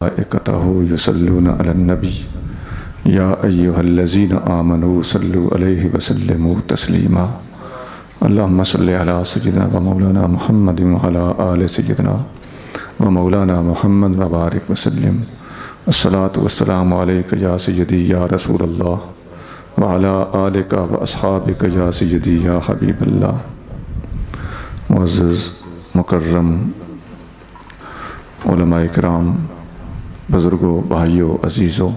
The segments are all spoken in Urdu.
ملائکتہ یصلون علی النبی یا ایہا الذین آمنوا صلوا علیہ وسلموا تسلیما اللہم صلی علی سیدنا و مولانا محمد وعلی آل سیدنا و مولانا محمد وبارک وسلم الصلاۃ والسلام علیک یا سیدی یا رسول اللہ وعلی آلک و اصحابک یا سیدی یا حبیب اللہ۔ معزز مکرم علماء کرام، بزرگوں، بھائیوں، عزیزوں،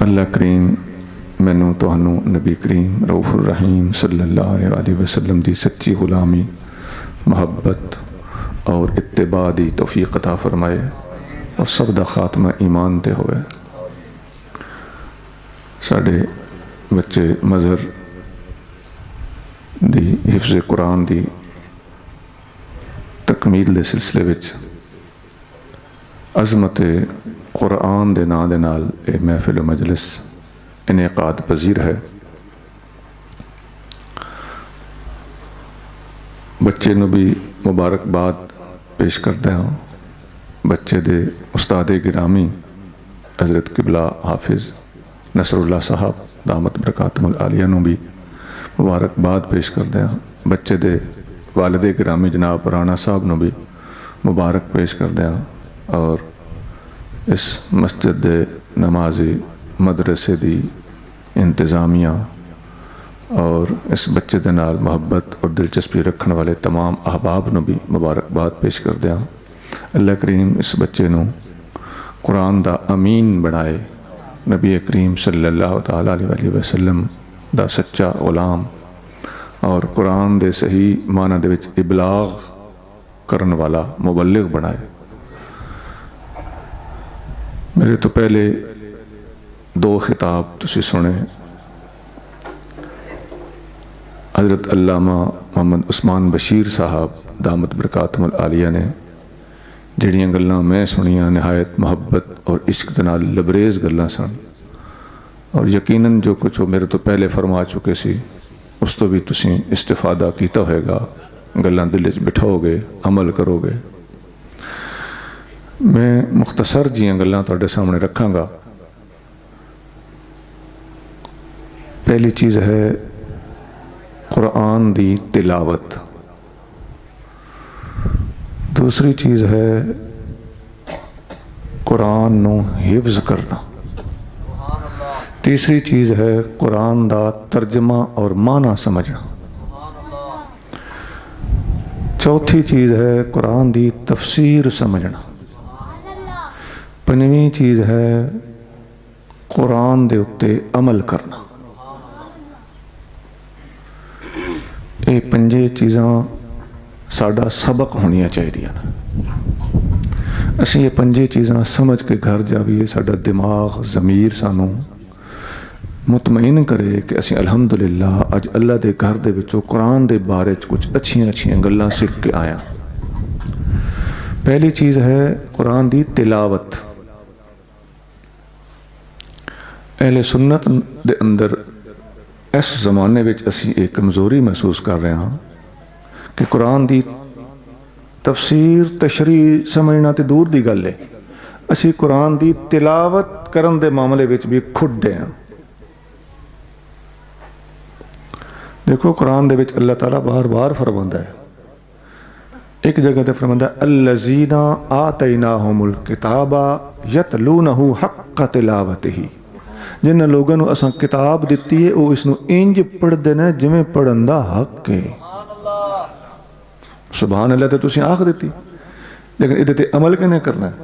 اللہ کریم مینوں تہانوں نبی کریم رؤوف الرحیم صلی اللہ علیہ وسلم دی سچی غلامی، محبت اور اتباع دی توفیق عطا فرمائے اور سب دا خاتمہ ایمان تے ہوئے۔ ساڈے بچے مظہر دی حفظ قرآن دی تکمیل دے سلسلے وچ عظمت قرآن دے نام دے نال اے محفل و مجلس انعقاد پذیر ہے۔ بچے نو بھی مبارکباد پیش کرتے ہوں۔ بچے دے استاد گرامی حضرت قبلہ حافظ نصر اللہ صاحب دامت برکاتہم العالیہ نو بھی مبارکباد پیش کرتے ہیں۔ بچے دے والد گرامی جناب رانا صاحب نو بھی مبارک پیش کرتے ہیں، اور اس مسجد دے نمازی مدرسے دی انتظامیہ اور اس بچے دے نال محبت اور دلچسپی رکھنے والے تمام احباب نو بھی مبارکباد پیش کرتے ہیں۔ اللہ کریم اس بچے نو قرآن دا امین بنائے، نبی کریم صلی اللہ تعالیٰ علیہ وسلم دا سچا غلام اور قرآن دے صحیح معنی دے وچ ابلاغ کرن والا مبلغ بنائے۔ میرے تو پہلے دو خطاب تسی سنے، حضرت علامہ محمد عثمان بشیر صاحب دامت برکاتہم العالیہ نے جڑیاں گلاں میں سنیاں نہایت محبت اور عشق دے نال لبریز گلاں سن، اور یقیناً جو کچھ وہ میرے تو پہلے فرما چکے سی اس تو بھی تسی استفادہ کیتا ہوئے گا، گلاں دل وچ بٹھاؤ گے، عمل کرو گے۔ میں مختصر جیاں گلاں تواڈے سامنے رکھاں گا۔ پہلی چیز ہے قرآن دی تلاوت، دوسری چیز ہے قرآن نو حفظ کرنا، تیسری چیز ہے قرآن دا ترجمہ اور معنی سمجھنا، چوتھی چیز ہے قرآن دی تفسیر سمجھنا، پنجویں چیز ہے قرآن دے اتے عمل کرنا۔ یہ پنجے چیزاں ساڈا سبق ہونیاں چاہیے۔ اسی یہ پنجے چیزاں سمجھ کے گھر جاویے، ساڈا دماغ ضمیر سانوں مطمئن کرے کہ اسی الحمدللہ اج اللہ دے گھر دے وچوں قرآن دے بارے کچھ اچھیاں گلاں سیکھ کے آیا۔ پہلی چیز ہے قرآن دی تلاوت۔ اہل سنت دے اندر اس زمانے وچ اسی ایک کمزوری محسوس کر رہے ہاں کہ قرآن دی تفسیر تشریح سمجھنا تے دور دی گل ہے، اسی قرآن دی تلاوت کرن دے معاملے وچ بھی کھڈے ہیں۔ دیکھو قرآن دے وچ اللہ تعالیٰ بار بار فرماندا ہے، ایک جگہ تے فرماندا ہے الذین آتیناہم الکتاب یتلونہ حق تلاوتہ، جن لوگوں نو اساں کتاب دتی ہے وہ اس نو انج پڑھ دینا جویں پڑھن دا حق ہے۔ سبحان اللہ تے تسی آکھ دتی، لیکن ادھے تے عمل کنے کرنا ہے؟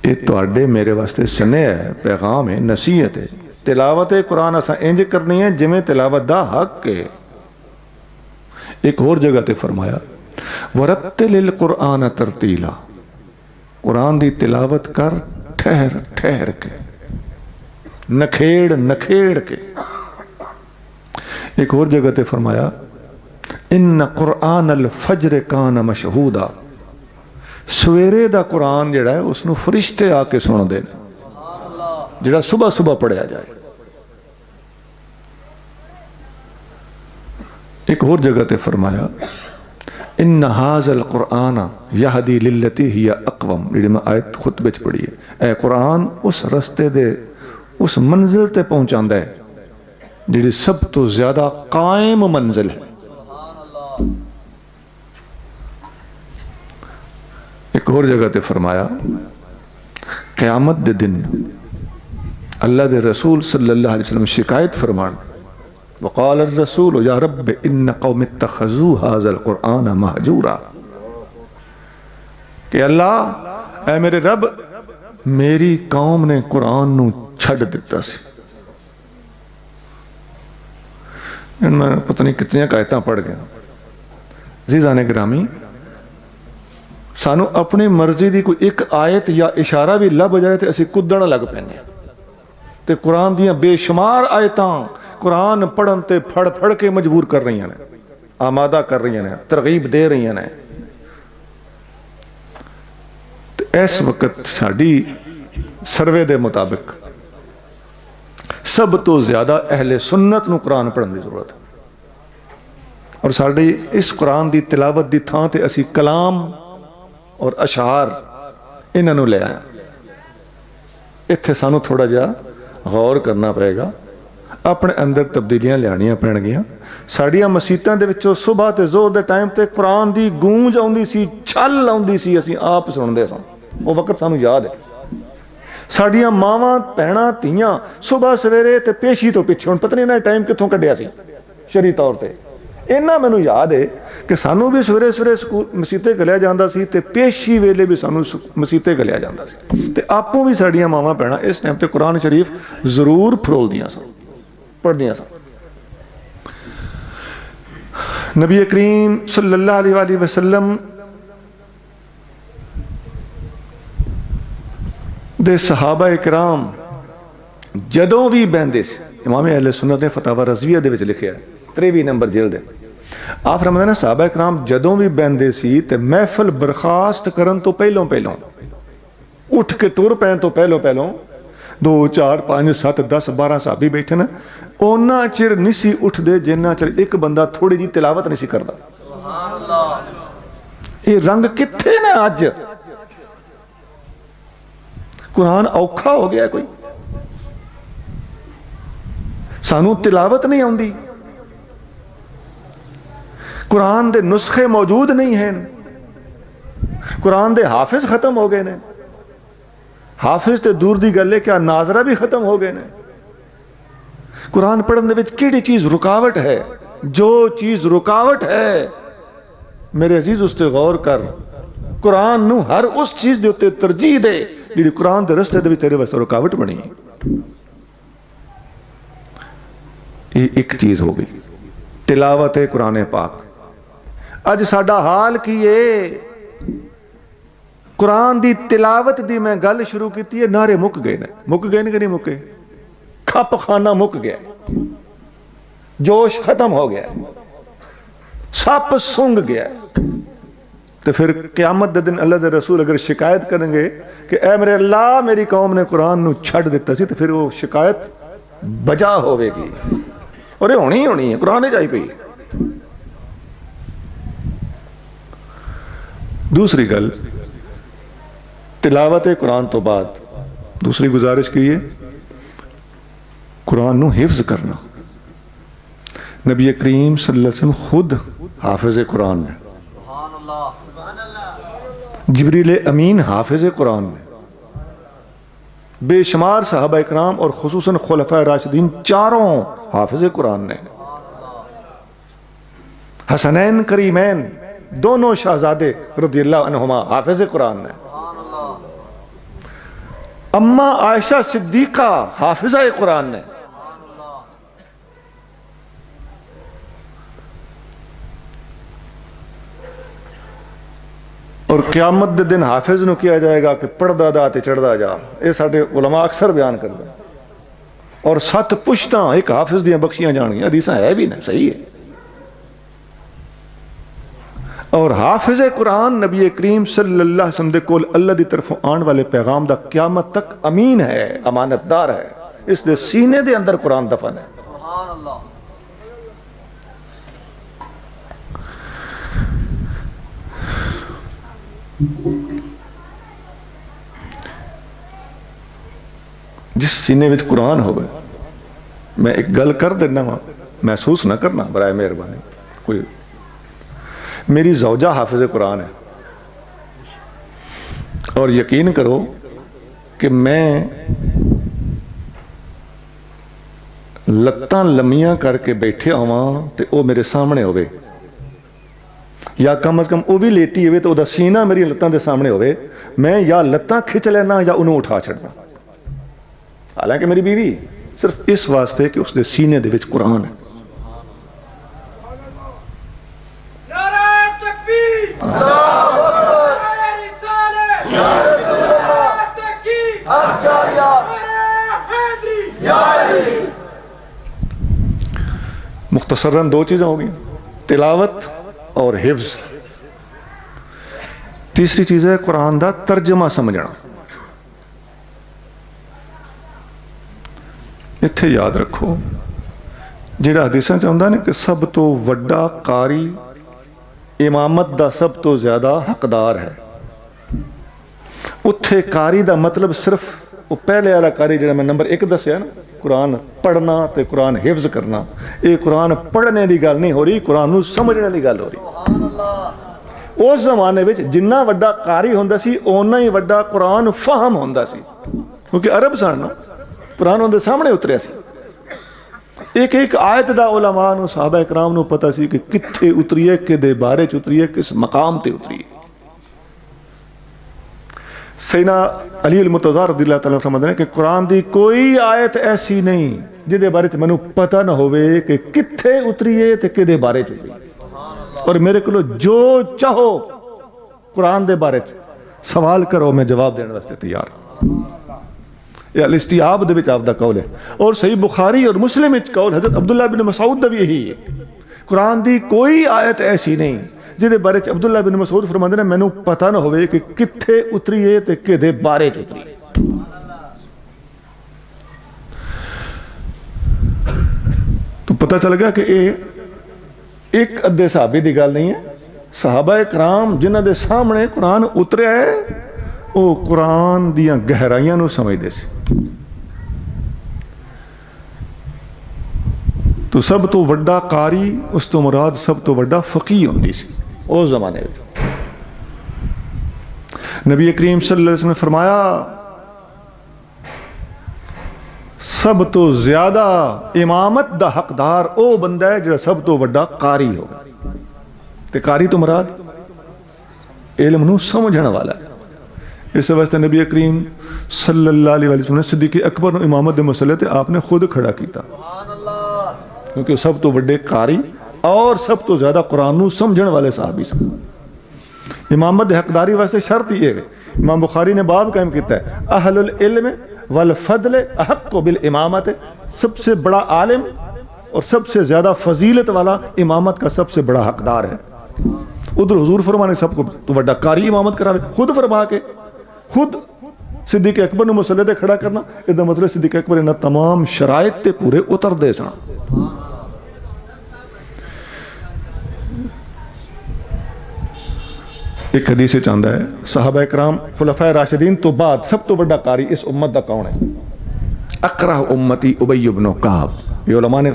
یہ تواڈے میرے واسطے سنیا ہے، پیغام ہے، نصیحت ہے۔ تلاوت قرآن اساں انج کرنی ہے جویں تلاوت دا حق ہے۔ ایک اور جگہ تے فرمایا ورتل القرآن ترتیلا، قرآن دی تلاوت کر ٹھہر ٹھہر کے، نکھیڑ کے۔ ایک اور جگہ تے فرمایا ان قرآن الفجر کان مشہودا، سویرے دا قرآن جڑا ہے اس نو فرشتے آ کے سن دے، جڑا صبح صبح پڑھیا جائے۔ ایک اور جگہ تے فرمایا ان ھذا القرآن یہدی للتی ہی اقوم، جڑی میں آیت خطبے چ پڑھی ہے، اے قرآن اس رستے دے اس منزل تے پہنچاندا ہے جڑی سب تو زیادہ قائم منزل ہے۔ ایک اور جگہ تے فرمایا قیامت دے دن اللہ دے رسول صلی اللہ علیہ وسلم شکایت فرمان، وقال الرسول یا رب ان قوم اتخذوا هذا القرآن مہجورا، کہ اللہ اے میرے رب میری قوم نے قرآن نو چھڑ دیتا سی۔ میں پتہ نہیں کتنی آیتاں پڑھ گیا۔ عزیزان گرامی، سانو اپنی مرضی دی کوئی ایک آیت یا اشارہ بھی لب جائے تے اسی کدن لگ پینے تے قرآن دیاں بے شمار آیتاں قرآن پڑھن تے پھڑ پھڑ کے مجبور کر رہی ہیں، آمادہ کر رہی ہیں، ترغیب دے رہی ہیں۔ اس وقت ساڈی سروے دے مطابق سب تو زیادہ اہل سنت نو قرآن پڑھن دی ضرورت ہے، اور ساڈی اس قرآن دی تلاوت دی تھاں تے اسی کلام اور اشعار انہاں نو لے آیا۔ اتھے سانو تھوڑا جا غور کرنا پڑے گا، اپنے اندر تبدیلیاں لیانیاں پڑن گیاں۔ ساڈیاں مسیتاں دے وچوں صبح تے زور دے ٹائم تے قرآن دی گونج آوندی سی، چھل آوندی سی، اسی آپ سندے ساں، وہ وقت سانو یاد ہے۔ ساڈیاں ماواں بہناں تیاں صبح سویرے تے پیشی تو پیچھے، ہن پتہ نہیں انہاں ٹائم کتھوں کڈیا سی شرعی طور تے۔ انہاں مینوں یاد ہے کہ سانو بھی سویرے سویرے سکول مسیتے گلیا جاندا سی تے پیشی ویلے بھی سانو مسیتے گلیا جاندا سی، تے آپوں بھی ساڈیاں ماواں بہناں اس ٹائم تے قرآن شریف ضرور پھرول دیاں سن، پڑھ دیاں سن۔ نبی کریم صلی اللہ علیہ وآلہ وسلم دے صحابہ اکرام جدوں بھی بہندے سی، امام اہل سنت نے فتاوی رضویہ دے وچ لکھیا ہے 23 نمبر جلد ہے، آپ فرماتے ہیں صحابہ اکرام جدوں بھی بہندے سی تے محفل برخاست کرن تو پہلوں اٹھ کے ٹر پین تو پہلوں 2 4 5 7 10 12 صحابی بیٹھے نا، اونا چر نہیں سی اٹھ دے جنہ چر ایک بندہ تھوڑی جی تلاوت نہیں سی کردا۔ یہ رنگ کتھے نے آج؟ قرآن اوکھا ہو گیا کوئی، سانو تلاوت نہیں آندی، قرآن دے نسخے موجود نہیں ہیں، قرآن دے حافظ ختم ہو گئے نے، حافظ تے دور دی گلے کیا ناظرہ بھی ختم ہو گئے نے۔ قرآن پڑھن دے وچ کیڑی چیز رکاوٹ ہے؟ جو چیز رکاوٹ ہے میرے عزیز اس تے غور کر، قرآن نو ہر اس چیز دے اتے ترجیح دے جیڑی قرآن دے رستے دے وچ تیرے واسطے رکاوٹ بنی۔ یہ ایک چیز ہو گئی تلاوت قرآن پاک۔ اج ساڈا حال کی ہے؟ قرآن دی تلاوت دی میں گل شروع کیتی ہے، نعرے مک گئے کہ نہیں مکے؟ کھپ خانہ مک گیا، جوش ختم ہو گیا، سپ سونگ گیا۔ تو پھر قیامت دے دن اللہ دے رسول اگر شکایت کریں گے کہ اے میرے اللہ میری قوم نے قرآن نو چھڑ دیتا سی، تو پھر وہ شکایت بجا ہوئے گی، اور یہ ہونی ہے، قرآن جائی پئی۔ دوسری گل تلاوت قرآن تو بعد دوسری گزارش کی ہے قرآن نو حفظ کرنا۔ نبی کریم صلی اللہ علیہ وسلم خود حافظ قرآن ہے، جبریل امین حافظ قرآن ہے، بے شمار صحابہ اکرام اور خصوصاً خلفاء راشدین چاروں حافظ قرآن نے، حسنین کریمین دونوں شہزادے رضی اللہ عنہما حافظ قرآن نے، اماں عائشہ صدیقہ حافظہ قرآن نے۔ اور قیامت دے دن حافظ نو کیا جائے گا کہ پڑھدا دا تے چڑھدا جا، یہ ساڈے علماء اکثر بیان کر دیں، اور 7 پشتاں ایک حافظ دیاں بخشیاں جان گیا، حدیثاں ہے بھی نا، صحیح ہے۔ اور حافظ قرآن نبی کریم صلی اللہ علیہ وسلم دے کول اللہ دی طرف آن والے پیغام دا قیامت تک امین ہے، امانت دار ہے، اس دے سینے دے اندر قرآن دفن ہے۔ جس سینے وچ قرآن ہوگا، میں ایک گل کر دینا وا، محسوس نہ کرنا برائے مہربانی، کوئی میری زوجہ حافظ قرآن ہے، اور یقین کرو کہ میں لتاں لمیاں کر کے بیٹھے ہوا تے او میرے سامنے ہوئے، یا کم از کم وہ بھی لیٹی ہوئے تو وہ سینہ میری لتاں دے سامنے ہوئے، میں یا لتاں کھچ لینا یا انہوں اٹھا چھڑنا، حالانکہ میری بیوی، صرف اس واسطے کہ اس دے سینے دے وچ قرآن ہے۔ مختصراً دو چیزیں ہوگی، تلاوت اور حفظ، تیسری چیز ہے قرآن دا ترجمہ سمجھنا۔ اتھے یاد رکھو جیڑا حدیثاں چاہتا ہے کہ سب تو وڈا قاری امامت دا سب تو زیادہ حقدار ہے، اتھے قاری دا مطلب صرف وہ پہلے والا قاری جڑا میں نمبر 1 دسیا نا، قرآن پڑھنا تے قرآن حفظ کرنا، یہ قرآن پڑھنے دی گل نہیں ہو رہی، قرآن نو سمجھنے دی گل ہو رہی۔ اس زمانے وچ جنہ وڈا قاری ہوندا سی اونا ہی وڈا قرآن فہم ہوندا سی، کیونکہ عرب سن نا، قرآن ان دے سامنے اتریا سی، ایک ایک آیت دا علماء نو صحابہ اکرام نو پتہ سی کہ کتھے اتری ہے، کہ دے بارے چ اتری ہے، کس مقام تے اتری ہے۔ سیدنا علی المرتضیٰ رضی اللہ تعالیٰ فرماتے ہیں کہ قرآن دی کوئی آیت ایسی نہیں جدے بارے چ مینوں پتہ نہ ہوئے کہ کتھے اتری ہے تے کدے بارے چ اتری ہے، اور میرے کو جو چاہو قرآن دے بارے چ سوال کرو، میں جواب دینے واسطے تیار۔ یہ الاستیاب دے وچ آپ دا قول ہے، اور صحیح بخاری اور مسلم وچ قول حضرت عبداللہ بن مسعود دا بھی یہی ہے، قرآن دی کوئی آیت ایسی نہیں جدے بارے چ عبداللہ بن مسعود فرماندے نے مینوں پتہ نہ ہوئے کہ کتھے اتری ہے تے کدے بارے چ اتری ہے۔ تو پتہ چل گیا کہ یہ ایک ادھے صحابی دی گل نہیں ہے، صحابہ کرام جنہ دے سامنے قرآن اتریا ہے وہ قرآن دیاں گہرائیاں نو سمجھ دے سی۔ تو سب تو وڈا قاری اس تو مراد سب تو وڈا فقیہ ہوندی سی اس زمانے میں۔ نبی کریم صلی اللہ علیہ وسلم نے فرمایا سب تو زیادہ امامت دا حقدار او بندہ ہے جو سب تو وڈا قاری ہوگا، تے قاری تو مراد علم نو سمجھنے والا ہے۔ اس واسطے نبی کریم صلی اللہ علیہ وسلم نے صدیق اکبر نو امامت دے مسئلے تے آپ نے خود کھڑا کیتا، کیونکہ سب تو وڈے قاری اور سب تو زیادہ قرآن نو سمجھن والے صحابی سے امامت دے حقداری واسطے شرط یہ ہے، امام بخاری نے باب قائم کیتا ہے اہل العلم والفضل احق بالامامت، سب سے بڑا عالم اور سب سے زیادہ فضیلت والا امامت کا سب سے بڑا حقدار ہے۔ ادھر حضور فرمانے سب کو تو وڈا قاری امامت کراوے، خود فرما کے خود صدیق اکبر نے مسئلے تے کھڑا کرنا، ادھر مطلب صدیق اکبر انہاں تمام شرائط تے پورے اتر دے سن۔ ایک حدیث چاہتا ہے صحابہ اکرام خلفائے راشدین تو بعد سب تو بڑا قاری اس امت دا کون ہے؟ اقرأ امتی ابی بن کعب۔ یہ علماء نے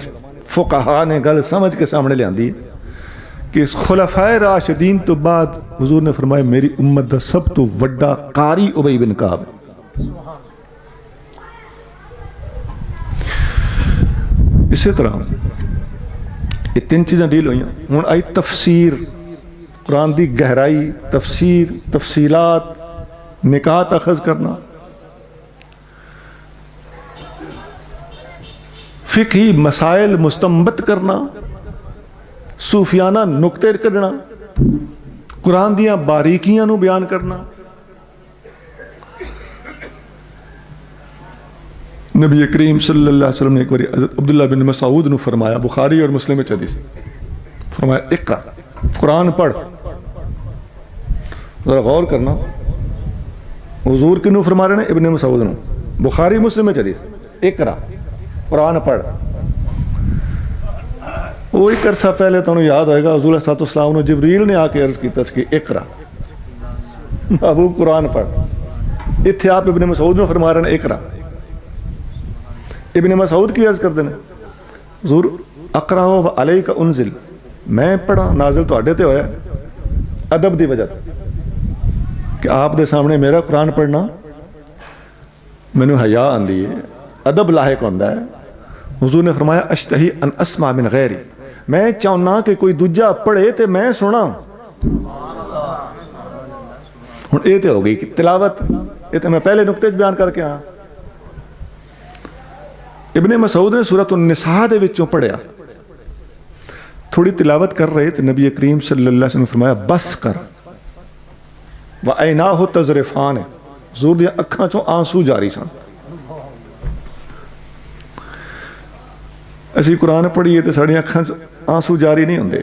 فقہا نے گل سمجھ کے سامنے لے آندی کہ اس خلفائے راشدین تو بعد حضور نے فرمایا میری امت دا سب تو بڑا قاری ابی بن کعب ہے۔ اسی طرح یہ تین چیزیں ڈیل ہوئی ہیں، ہوں آئی تفسیر، قرآن دی گہرائی، تفسیر، تفصیلات، نکات اخذ کرنا، فقہی مسائل مستنبط کرنا، صوفیانہ نکتے کرنا، قرآن دیاں باریکیاں نو بیان کرنا۔ نبی کریم صلی اللہ علیہ وسلم نے ایک بار حضرت عبداللہ بن مسعود نو فرمایا، بخاری اور مسلم میں حدیث، فرمایا اقرأ، قرآن پڑھ۔ ذرا غور کرنا، حضور کنو فرما رہے ہیں؟ ابن مسعود نو، بخاری مسلم میں حدیث، اقرأ، قرآن پڑھ۔ وہ ایک عرصہ پہلے تو یاد ہوئے گا حضور صلی اللہ علیہ وسلم نے جبریل نے آ کے عرض کیتا کہ اقرأ، ابو قرآن پڑھ. اتنے آپ ابن مسعود میں فرما رہے ہیں اقرا. ابن مسعود کی عرض کرتے ہیں حضور اقرا و علیک انزل, میں پڑھا نازل تواڈے تے ہویا ادب دی وجہ کہ آپ دے سامنے میرا قرآن پڑھنا مینوں حیا آندی ہے, ادب لاحق ہوندا ہے. حضور نے فرمایا اشتہی ان اسمع من غیری, میں چاہنا کہ کوئی دوجا پڑھے تے میں سنا. ہن اے تے ہو گئی تلاوت, یہ تو میں پہلے نقطے بیان کر کے آیا. ابن مسعود نے سورۃ النساء دے وچوں پڑھیا, تھوڑی تلاوت کر رہے تو نبی کریم صلی اللہ علیہ وسلم نے فرمایا بس کر. وَعَيْنَاهُ تَذْرِفَانِ, حضور دی اکھاں چوں آنسو جاری سن. اسی قرآن پڑھیے تو ساڑی اکھاں چوں آنسو جاری نہیں ہوندے.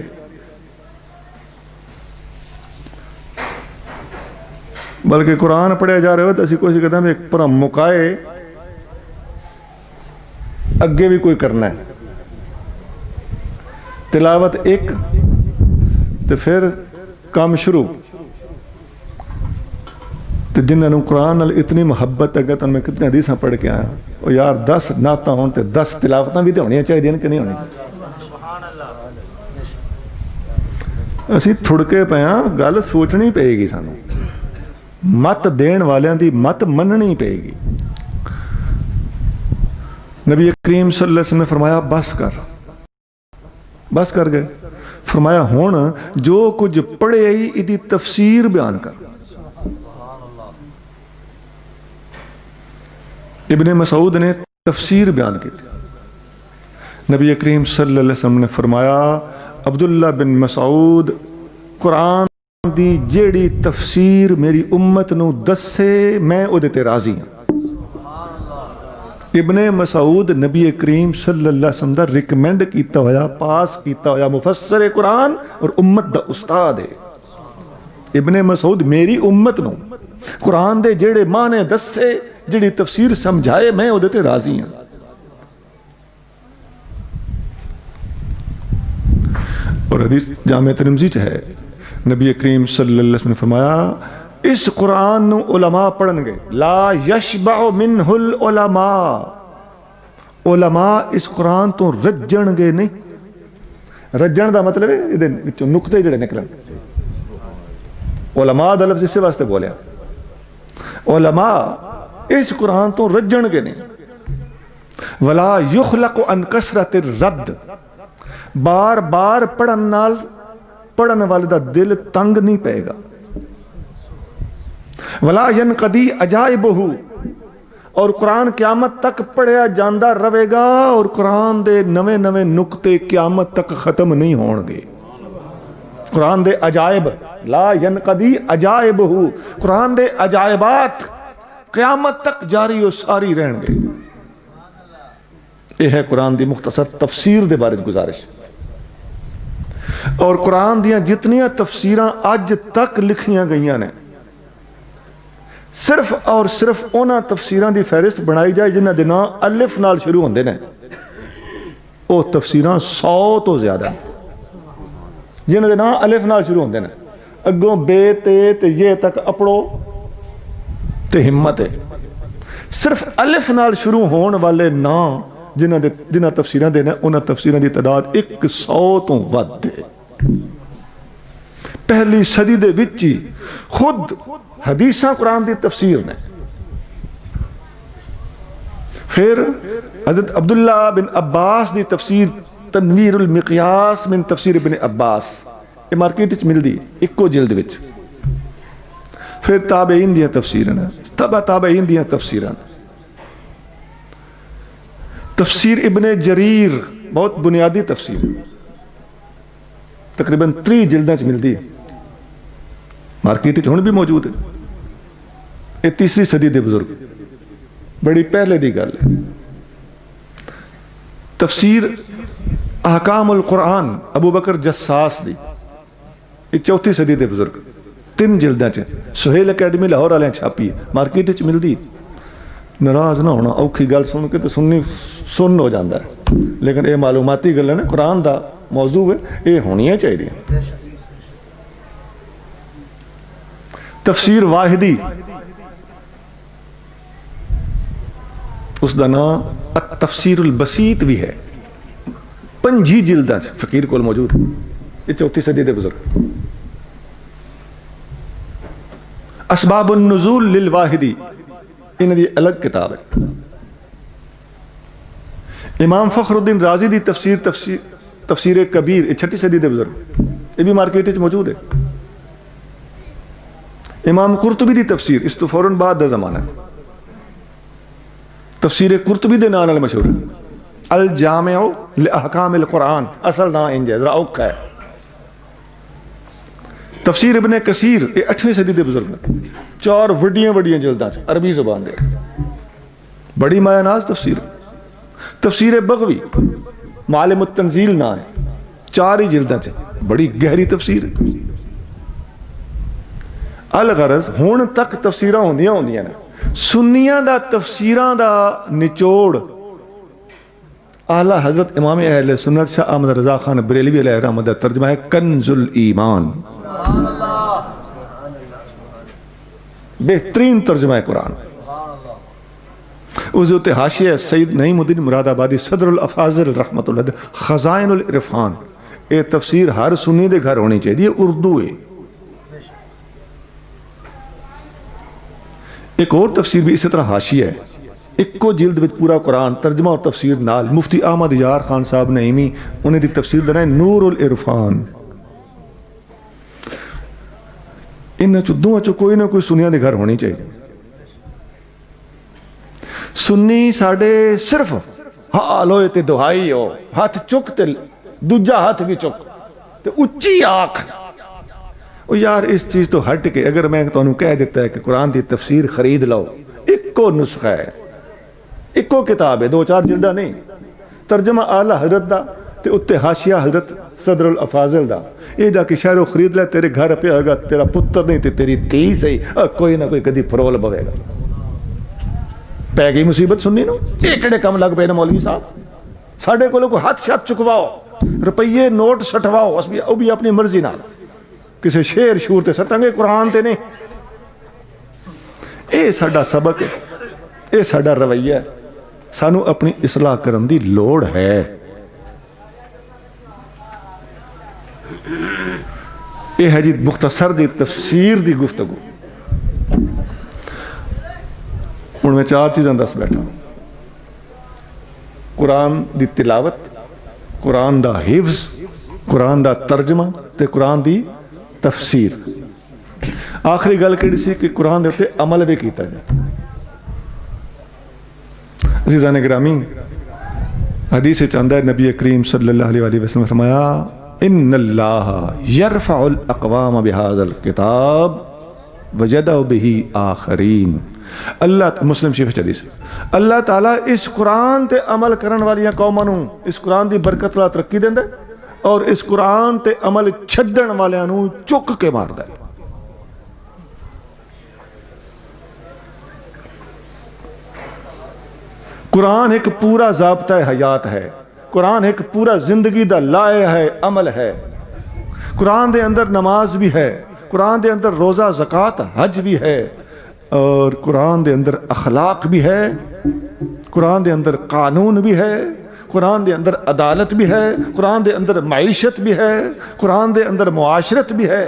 بلکہ قرآن پڑھیا جا رہے ہو تو اسی کوشش کرتے ہیں ایک پرم مکائے اگے بھی کوئی کرنا ہے. تلاوت ایک تو پھر کام شروع. تو جنہوں نے قرآن نال اتنی محبت ہے کہ میں کتنے حدیثاں پڑھ کے آیا اور یار 10 نعتاں ہون تے 10 تلاوتاں بھی تو ہونی چاہیے کہ نہیں ہونی. اسی تھڑکے پہ ہاں, گل سوچنی پے گی سانوں, مت دین والیاں دی مت مننی پے گی. نبی کریم صلی اللہ علیہ وسلم نے فرمایا بس کر گئے. فرمایا ہون جو کچھ پڑھے ہی ادی تفسیر بیان کر. ابن مسعود نے تفسیر بیان کی تھی. نبی کریم صلی اللہ علیہ وسلم نے فرمایا عبداللہ بن مسعود قرآن دی جیڑی تفسیر میری امت نو دسے میں او دے تے راضی ہوں. ابن مسعود نبی کریم صلی اللہ علیہ وسلم دا ریکمینڈ کیتا ہویا, پاس کیتا ہویا مفسر قرآن اور امت دا استاد ہے. ابن مسعود میری امت نو قرآن دے جیڑے معنی دسے, جیڑی تفسیر سمجھائے, میں او دے تے راضی ہوں. اور حدیث جامع ترمذی چ ہے, نبی کریم صلی اللہ علیہ وسلم نے فرمایا اس قرآن نو علماء پڑھن گے, لا یشبع منہ العلماء, علماء اس قرآن تو رجن گے نہیں. رجن دا مطلب ہے ادھے وچوں نقطے جڑے نکلن. علماء دا لفظ اس واسطے بولیا, علماء اس قرآن تو رجن گے نہیں. ولا یخلق عن کثرت الرد, بار بار پڑھن والے دا دل تنگ نہیں پے گا. ولا ینقضی عجائبہ, اور قرآن قیامت تک پڑھیا جاندہ رہے گا, اور قرآن دے نوے نوے نقطے قیامت تک ختم نہیں ہون گے. قرآن دے عجائب, لا ینقضی عجائبہ, قرآن دے عجائبات قیامت تک جاری و ساری رہن گے. یہ ہے قرآن دی مختصر تفسیر دے بارے گزارش. اور قرآن دیاں جتنیاں تفسیراں اج تک لکھیاں گئیاں نے, صرف اور صرف اونا تفسیراں دی فہرست بنائی جائے جنہ دے نام الف نال شروع ہوندے نے, او تفسیراں 100 تو زیادہ جنہ دے نام الف نال شروع ہوندے نے. اگوں بے تے یہ تک اپڑو تے ہمت ہے. صرف الف نال شروع ہون والے نام جنہ تفسیراں دے نے, انہاں تفسیراں دی تعداد 100 تو ود ہے. پہلی صدی دے وچ ہی خود حدیثاں قرآن دی تفسیر نے. پھر حضرت عبداللہ بن عباس دی تفسیر تنویر المقیاس من تفسیر ابن عباس, یہ مارکیٹ وچ ملدی اکو جلد وچ. پھر تابعین دیاں تفسیراں, تبع تابعین دیاں تفسیراں. تفسیر ابن جریر بہت بنیادی تفسیر, تقریباً 3 جلداں چ ملدی ہے, مارکیٹ وچ ہن بھی موجود ہے. یہ 3ری صدی دے بزرگ, بڑی پہلے دی گل ہے. تفسیر احکام القرآن ابو بکر جساس دی, یہ 4تھی صدی دے بزرگ, 3 جلداں چ سہیل اکیڈمی لاہور والے چھاپی ہے, مارکیٹ وچ ملدی. ناراض نہ ہونا, اوکھی گل سن کے تو سن ہو جاندہ ہے, لیکن یہ معلوماتی گل ہے نا, قرآن دا موضوع ہے, یہ ہونی چاہیے. تفسیر واحدی اس دا نام التفسیر البسیط بھی ہے، 5 جلداں فقیر کول موجود، یہ 4 صدی دے بزرگ۔ اسباب النزول للواحدی انہاں دی الگ کتاب ہے۔ امام فخر الدین رازی دی تفسیر کبیر، یہ 6 صدی دے بزرگ، یہ بھی مارکیٹ وچ موجود ہے۔ امام قرطبی دی تفسیر، اس تو فوراً بعد دا زمانہ ہے، تفسیر قرطبی دے نام نال مشہور ہے، الجامع لاحکام القرآن، اصل نام انج ہے، ذرا اوکھا ہے۔ تفسیر ابن کثیر، یہ 8ویں صدی دے بزرگ ہیں، 4 وڈیاں جلداں عربی زبان دے، بڑی مایہ ناز تفسیر۔ تفسیر بغوی معالم التنزیل نام ہے، 4 ہی جلداں بڑی گہری تفسیر ہے۔ الغرض ہون تک تفسیراں ہوندیاں نے، سنیاں دا تفسیراں دا نچوڑ اعلیٰ حضرت امام اہل سنت شاہ احمد رضا خان بریلوی علیہ رحمۃ دا ترجمہ ہے کنز الایمان، بہترین ترجمہ ہے قرآن۔ اس تے حاشیہ سید نعیم الدین مراد آبادی صدر الافاضل رحمۃ اللہ خزائن العرفان، یہ تفسیر ہر سنی دے گھر ہونی چاہیے، اردو ہے۔ ایک اور تفسیر بھی اسی طرح حاشیہ ہے، ایک کو جلد وچ پورا قرآن ترجمہ اور تفسیر نال، مفتی احمد یار خان صاحب نعیمی انہیں دی تفسیر دینا ہے نور العرفان۔ انہاں چوں دوہاں چوں کوئی نہ کوئی سنیاں دے گھر ہونی چاہیے۔ سنی ساڑے صرف حال ہوئے تے دہائی ہو، ہاتھ چک تے دوجا ہاتھ بھی چک تے اچھی آنکھ، او یار اس چیز تو ہٹ کے اگر میں تو انہوں کہہ دیتا ہے کہ قرآن دی تفسیر خرید لو، ایک کو نسخہ ہے، ایک کو کتاب ہے، 2-4 جلدہ نہیں، ترجمہ اعلیٰ حضرت دا تے اتے حاشیہ حضرت صدر الافاضل دا، یہ دا کہ شہروں خرید لے، تیرے گھر پہ ہوگا تیرا پتر نہیں تے تیری تی صحیح، کوئی نہ کوئی کدی فرول بوے گا۔ پہ گئی مصیبت سننی نو، ایکڑے کم لگ پہ نا مولوی صاحب، ساڑھے کو لوگ ہاتھ شات چکواؤ، روپیے نوٹ سٹھواؤ، وہ بھی اپنی مرضی نہ، کسی شیر شور تے سٹنگے، قرآن تے نہیں۔ اے ساڑھا سبق ہے، اے ساڑھا رویہ ہے، سانو اپنی اصلاح کرن دی لوڑ ہے۔ یہ ہے جی مختصر دی تفسیر دی گفتگو۔ ہن میں 4 چیزاں دس بیٹھا، قرآن دی تلاوت، قرآن دا حفظ، قرآن دا ترجمہ تے قرآن دی تفسیر۔ آخری گل کہڑی سی کہ قرآن دے تے عمل بھی کیتا جائے۔ عزیزان گرامی، حدیث چاندہ نبی کریم صلی اللہ علیہ وسلم فرمایا ان اللہ یرفع الاقوام بهذا الکتاب وجدہ بہ آخرین، اللہ مسلم شریف حدیث، اللہ تعالیٰ اس قرآن تے عمل کرن والیاں قوماں نوں اس قرآن دی برکت لا ترقی دیندا ہے، اور اس قرآن تے عمل چھڈن والیاں نوں چک کے ماردا ہے۔ قرآن ایک پورا ضابطہ حیات ہے، قرآن ایک پورا زندگی دا لائحہ ہے، عمل ہے۔ قرآن دے اندر نماز بھی ہے، قرآن دے اندر روزہ زکوٰۃ حج بھی ہے، اور قرآن دے اندر اخلاق بھی ہے، قرآن دے اندر قانون بھی ہے، قرآن دے اندر عدالت بھی ہے، قرآن دے اندر معیشت بھی ہے، قرآن دے اندر معاشرت بھی ہے،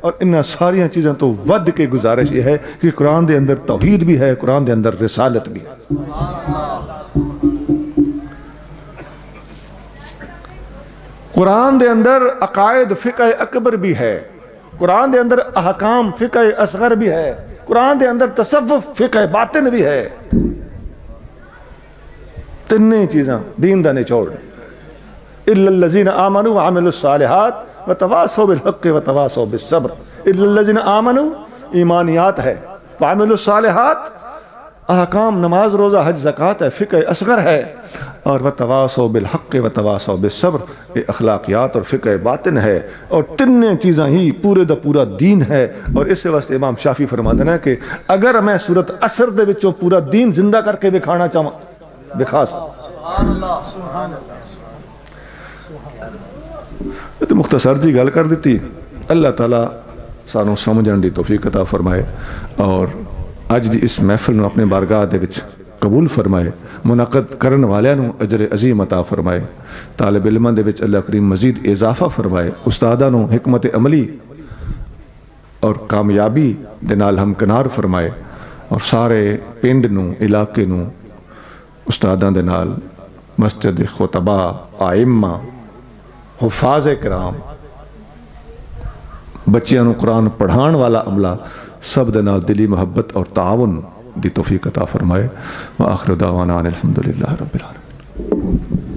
اور ان ساری چیزیں تو ود کے گزارش یہ ہے کہ قرآن دے اندر توحید بھی ہے، قرآن دے اندر رسالت بھی ہے۔ قرآن دے اندر عقائد فقہ اکبر بھی ہے، قرآن دے اندر احکام فقہ اصغر بھی ہے، قرآن دے اندر تصوف فقہ باطن بھی ہے۔ تینیں چیزاں دین دا نچوڑ، الا الذین آمنوا وعملوا الصالحات وتواصوا بالحق وتواصوا بالصبر۔ الا الذین آمنوا ایمانیات ہے، وعملوا الصالحات احکام نماز روزہ حج زکوٰۃ ہے، فقہ اصغر ہے، اور وتواصوا بالحق وتواصوا بالصبر یہ اخلاقیات اور فقہ باطن ہے، اور تینیں چیزاں ہی پورے دا پورا دین ہے۔ اور اس واسطے امام شافعی فرماتے ہیں کہ اگر میں سورت عصر دے وچوں پورا دین زندہ کر کے دکھانا چاہوں دکھا سکتا۔ تو مختصر جی گل کر دیتی، اللہ تعالیٰ سانوں سمجھن دی توفیق عطا فرمائے اور اج دی اس محفل نو اپنے بارگاہ دے وچ قبول فرمائے منعقد کرن والیاں نو اجر عظیم عطا فرمائے طالب علماں دے وچ اللہ کریم مزید اضافہ فرمائے استاداں نو حکمت عملی اور کامیابی دے نال ہمکنار فرمائے اور سارے پنڈ نو علاقے نو استاداں دے نال مسجد خطبہ آئمہ حفاظ کرام بچیاں نو قرآن پڑھان والا عملہ سب دے نال دلی محبت اور تعاون دی توفیق عطا فرمائے وآخر دعوانا الحمدللہ رب العالمین.